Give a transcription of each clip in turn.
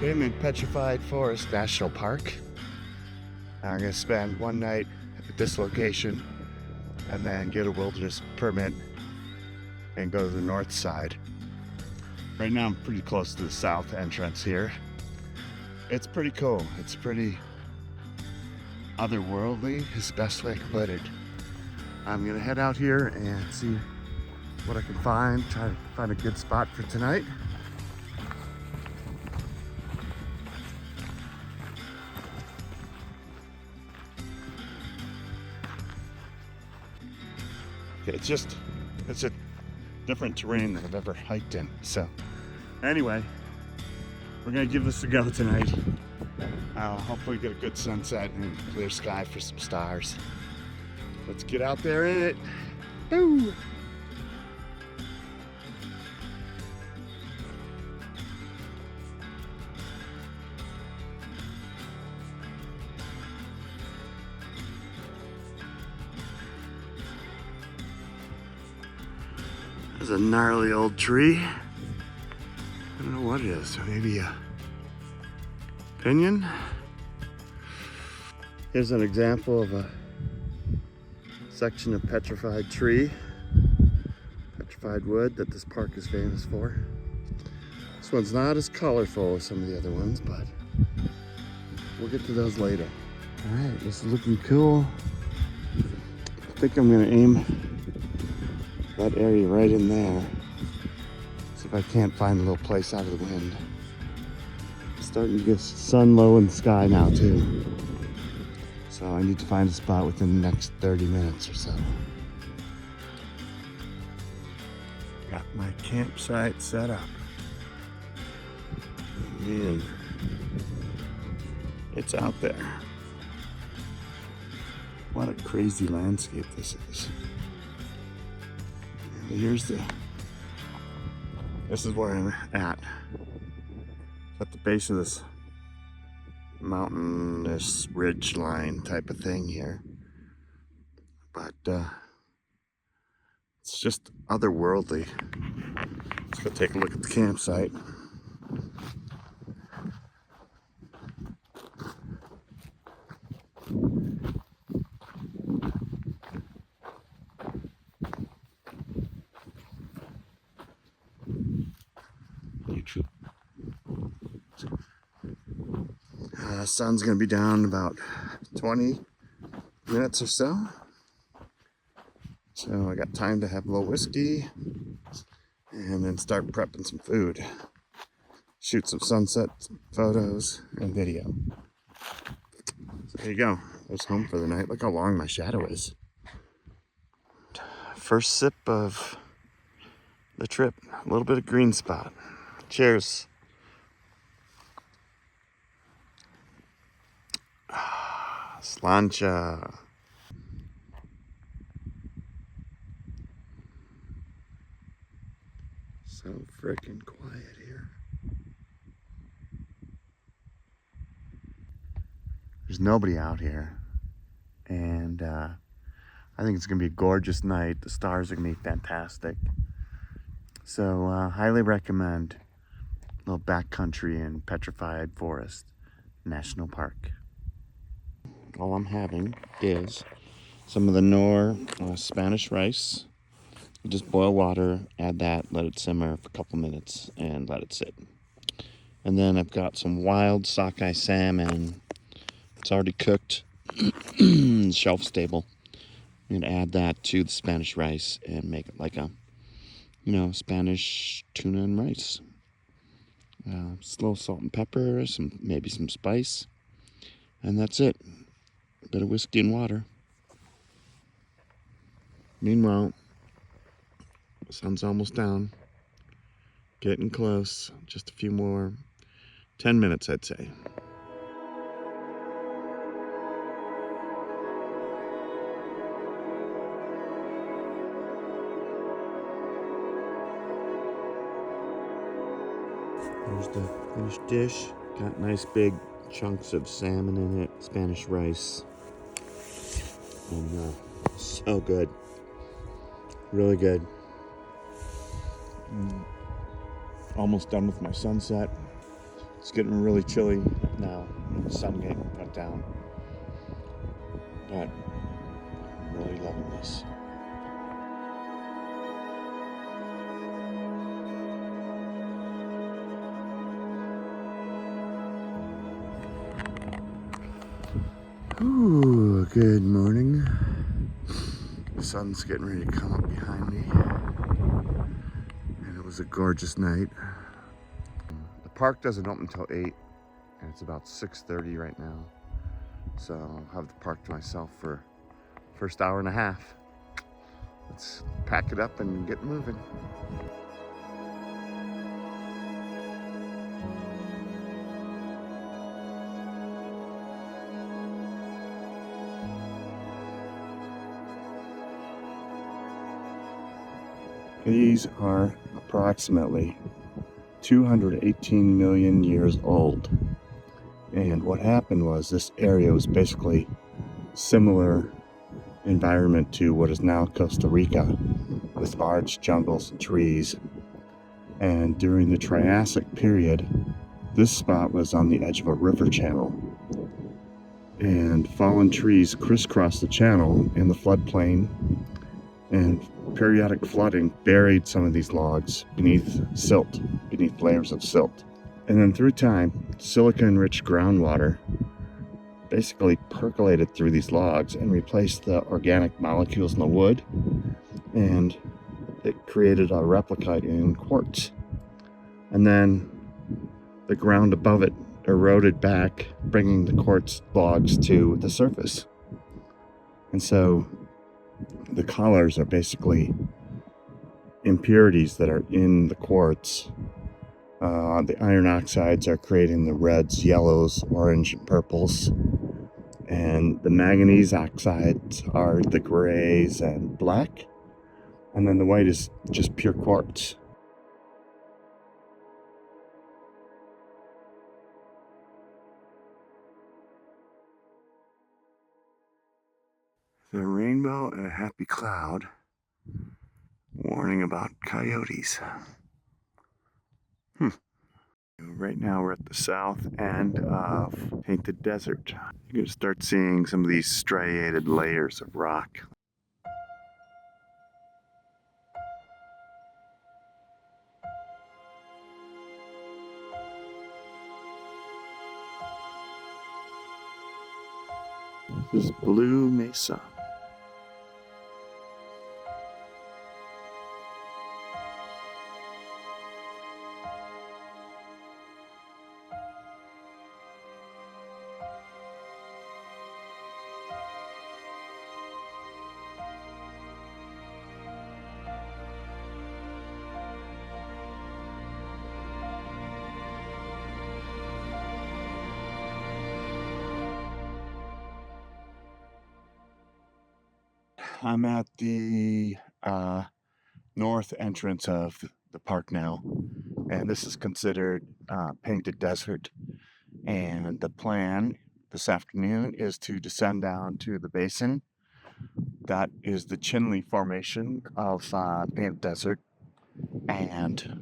I'm in Petrified Forest National Park. I'm going to spend one night at this location and then get a wilderness permit and go to the north side. Right now I'm pretty close to the south entrance here. It's pretty cool. It's pretty otherworldly is the best way I can put it. I'm going to head out here and see what I can find, try to find a good spot for tonight. It's a different terrain than I've ever hiked in. So anyway, we're gonna give this a go tonight. Hopefully get a good sunset and clear sky for some stars. Let's get out there in it. Woo! There's a gnarly old tree. I don't know what it is. Maybe a pinyon? Here's an example of a section of petrified tree, petrified wood that this park is famous for. This one's not as colorful as some of the other ones, but we'll get to those later. All right, this is looking cool. I think I'm gonna aim that area right in there. See if I can't find a little place out of the wind. It's starting to get sun low in the sky now too. So I need to find a spot within the next 30 minutes or so. Got my campsite set up. And it's out there. What a crazy landscape this is. This is where I'm at the base of this mountain, this ridge line type of thing here. But it's just otherworldly. Let's go take a look at the campsite. Sun's gonna be down in about 20 minutes or so. So I got time to have a little whiskey and then start prepping some food. Shoot some sunset photos and video. So there you go. There's home for the night. Look how long my shadow is. First sip of the trip. A little bit of green spot. Cheers. Slancha. So freaking quiet here. There's nobody out here. And I think it's gonna be a gorgeous night. The stars are gonna be fantastic. So highly recommend a little backcountry in Petrified Forest National Park. All I'm having is some of the Knorr Spanish rice. You just boil water, add that, let it simmer for a couple minutes, and let it sit. And then I've got some wild sockeye salmon. It's already cooked, shelf stable. I'm gonna add that to the Spanish rice and make it like a, Spanish tuna and rice. Just a little salt and pepper, maybe some spice, and that's it. A bit of whiskey and water. Meanwhile, the sun's almost down. Getting close. Just a few more. 10 minutes, I'd say. There's the finished dish. Got nice big chunks of salmon in it, Spanish rice. And so good. Really good. Almost done with my sunset. It's getting really chilly now. The sun getting cut down. But I'm really loving this. Ooh, good morning. The sun's getting ready to come up behind me. And it was a gorgeous night. The park doesn't open until 8, and it's about 6:30 right now. So I'll have the park to myself for the first hour and a half. Let's pack it up and get moving. These are approximately 218 million years old. And what happened was this area was basically similar environment to what is now Costa Rica, with large jungles and trees. And during the Triassic period, this spot was on the edge of a river channel. And fallen trees crisscrossed the channel in the floodplain, and periodic flooding buried some of these logs beneath silt, beneath layers of silt. And then through time, silica-enriched groundwater basically percolated through these logs and replaced the organic molecules in the wood, and it created a replica in quartz. And then the ground above it eroded back, bringing the quartz logs to the surface. And so the colors are basically impurities that are in the quartz. The iron oxides are creating the reds, yellows, orange, and purples. And the manganese oxides are the grays and black. And then the white is just pure quartz. The rainbow and a happy cloud warning about coyotes. Right now we're at the south end of Painted Desert. You're going to start seeing some of these striated layers of rock. This is Blue Mesa. I'm at the north entrance of the park now, and this is considered Painted Desert. And the plan this afternoon is to descend down to the basin. That is the Chinle Formation of Painted Desert, and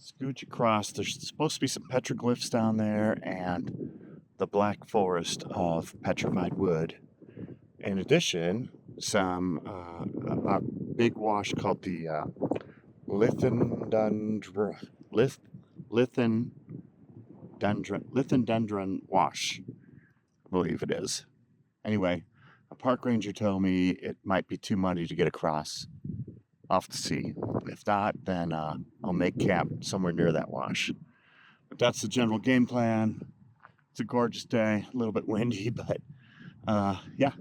scooch across. There's supposed to be some petroglyphs down there and the black forest of petrified wood. In addition, a big wash called the Lithendendron Wash, I believe it is. Anyway, a park ranger told me it might be too muddy to get across off the sea. If not, then I'll make camp somewhere near that wash. But that's the general game plan. It's a gorgeous day, a little bit windy, but yeah.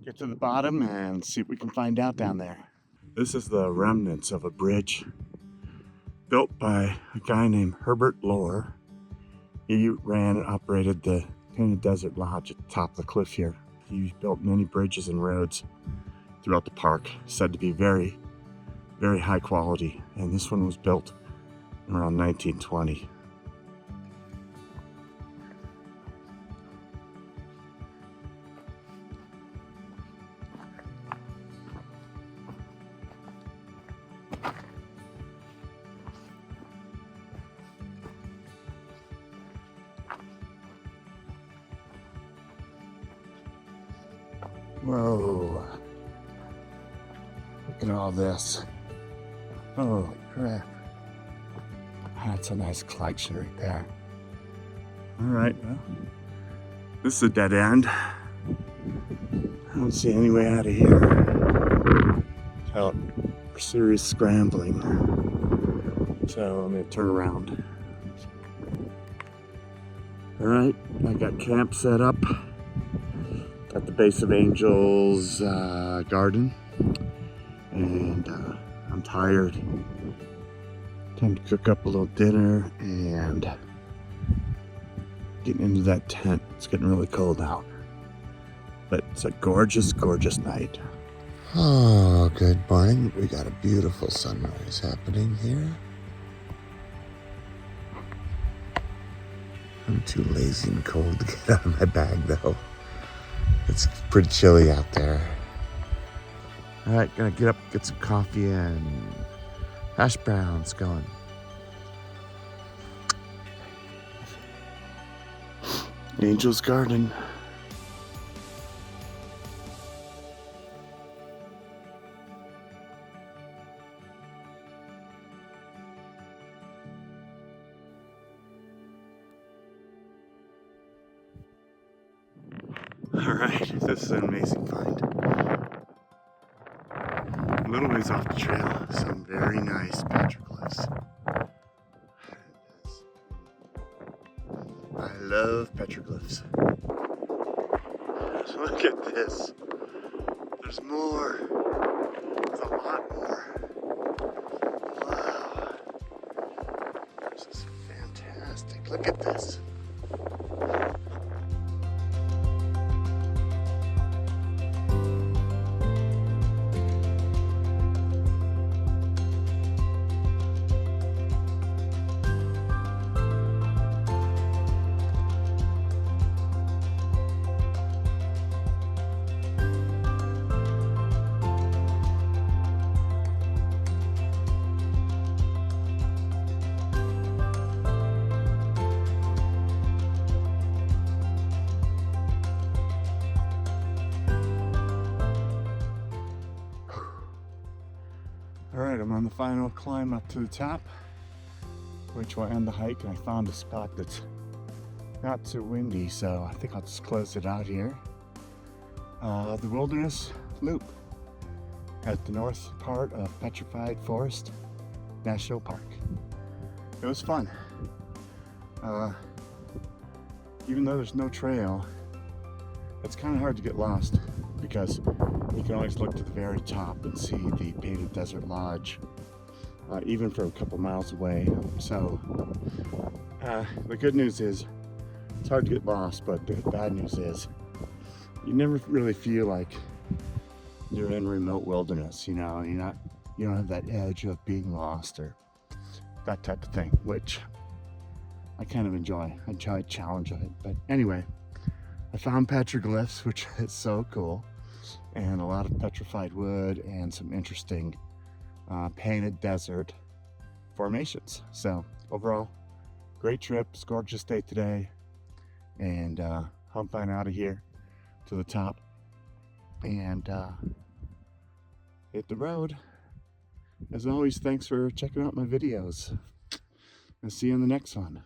Get to the bottom and see what we can find out down there. This is the remnants of a bridge Built by a guy named Herbert Lohr. He ran and operated the Painted Desert Lodge at the top of the cliff here. He built many bridges and roads throughout the park, said to be very, very high quality. And this one was built around 1920. Whoa, look at all this. Holy crap. That's a nice collection right there. All right, well, this is a dead end. I don't see any way out of here without serious scrambling. So I'm gonna turn around. All right, I got camp set up at the base of Angel's garden, and I'm tired. Time to cook up a little dinner and getting into that tent. It's getting really cold out, but it's a gorgeous, gorgeous night. Oh, good morning. We got a beautiful sunrise happening here. I'm too lazy and cold to get out of my bag though. It's pretty chilly out there. All right, gonna get up, get some coffee and hash browns going. Angel's Garden. All right, this is an amazing find. A little ways off the trail, some very nice petroglyphs. I love petroglyphs. Look at this. There's more. There's a lot more. Wow. This is fantastic. Look at this. Alright, I'm on the final climb up to the top, which will end the hike, and I found a spot that's not too windy, so I think I'll just close it out here. The Wilderness Loop at the north part of Petrified Forest National Park. It was fun. Even though there's no trail, it's kind of hard to get lost because you can always look to the very top and see the Painted Desert Lodge, even from a couple miles away. So the good news is it's hard to get lost, but the bad news is you never really feel like you're in remote wilderness. You know, you don't have that edge of being lost or that type of thing, which I kind of enjoy. I enjoy the challenge of it. But anyway, I found petroglyphs, which is so cool, and a lot of petrified wood and some interesting painted desert formations. So overall, great trip. It's a gorgeous day today, and humping out of here to the top and hit the road. As always, thanks for checking out my videos. I'll see you in the next one.